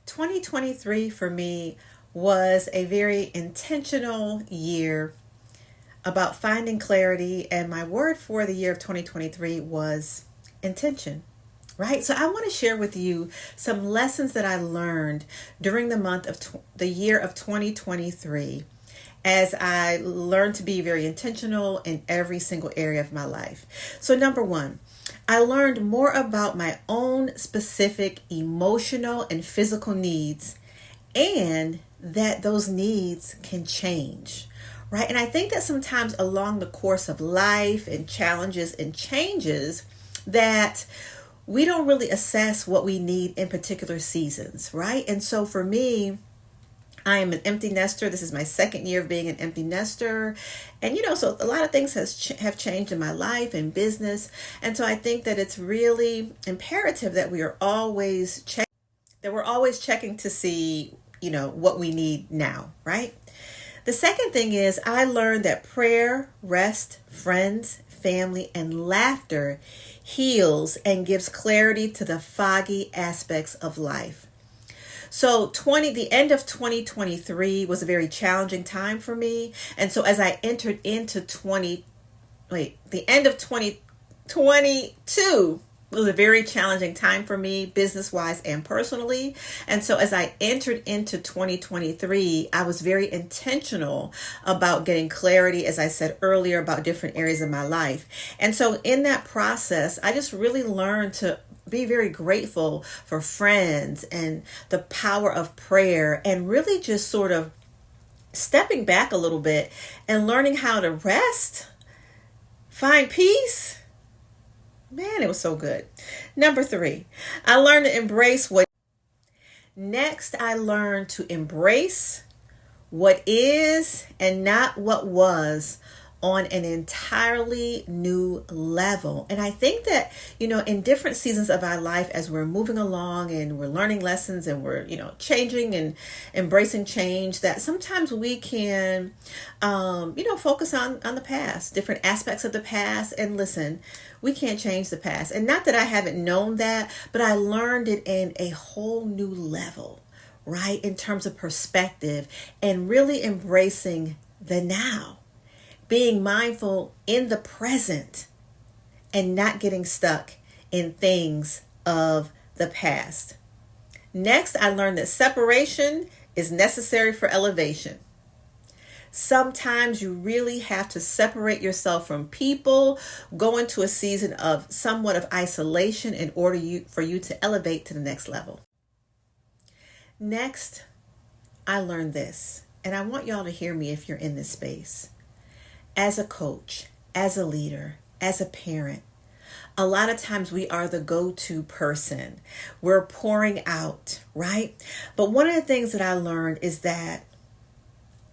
2023 for me was a very intentional year about finding clarity, and my word for the year of 2023 was intention. Right? So I want to share with you some lessons that I learned during the month of the year of 2023 as I learned to be very intentional in every single area of my life. So number one, I learned more about my own specific emotional and physical needs, and that those needs can change. Right? And I think that sometimes along the course of life and challenges and changes that we don't really assess what we need in particular seasons, right? And so for me, I am an empty nester. This is my second year of being an empty nester. And, so a lot of things have changed in my life and business. And so I think that it's really imperative that we are always checking to see, what we need now, right? The second thing is I learned that prayer, rest, friends, family, and laughter heals and gives clarity to the foggy aspects of life. So the end of 2023 was a very challenging time for me. And so as I entered into the end of 2022 was a very challenging time for me, business-wise and personally. And so as I entered into 2023, I was very intentional about getting clarity, as I said earlier, about different areas of my life. And so in that process, I just really learned to be very grateful for friends and the power of prayer, and really just sort of stepping back a little bit and learning how to rest, find peace. Man, it was so good. Number three, I learned to embrace what. Next, I learned to embrace what is and not what was on an entirely new level. And I think that, in different seasons of our life, as we're moving along and we're learning lessons and we're, changing and embracing change, that sometimes we can, focus on the past, different aspects of the past. And listen, we can't change the past. And not that I haven't known that, but I learned it in a whole new level, right? In terms of perspective and really embracing the now. Being mindful in the present and not getting stuck in things of the past. Next, I learned that separation is necessary for elevation. Sometimes you really have to separate yourself from people, go into a season of somewhat of isolation in order for you to elevate to the next level. Next, I learned this, and I want y'all to hear me if you're in this space. As a coach, as a leader, as a parent, a lot of times we are the go-to person. We're pouring out, right? But one of the things that I learned is that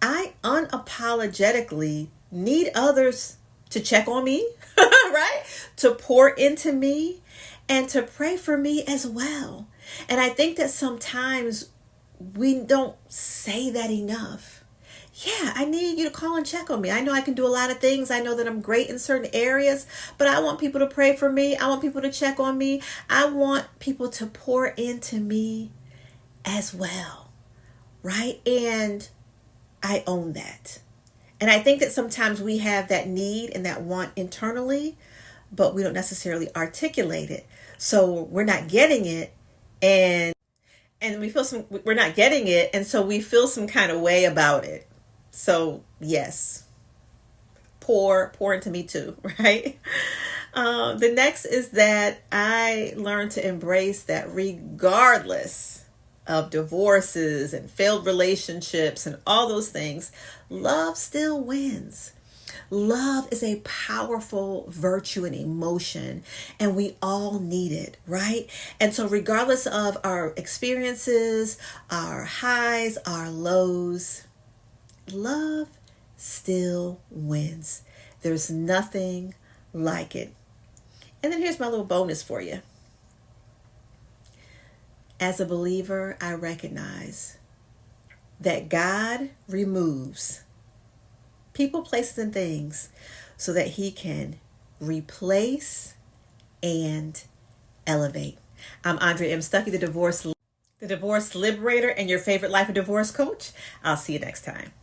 I unapologetically need others to check on me, right? To pour into me and to pray for me as well. And I think that sometimes we don't say that enough. Yeah, I need you to call and check on me. I know I can do a lot of things. I know that I'm great in certain areas, but I want people to pray for me. I want people to check on me. I want people to pour into me as well, right? And I own that. And I think that sometimes we have that need and that want internally, but we don't necessarily articulate it. So we're not getting it, and we're not getting it, and so we feel some kind of way about it. So yes, pour into me too, right? The next is that I learned to embrace that regardless of divorces and failed relationships and all those things, love still wins. Love is a powerful virtue and emotion, and we all need it, right? And so regardless of our experiences, our highs, our lows, love still wins. There's nothing like it. And then here's my little bonus for you. As a believer, I recognize that God removes people, places, and things so that He can replace and elevate. I'm Andrea M. Stuckey, the Divorcee. the Divorce Liberator and your favorite life and divorce coach. I'll see you next time.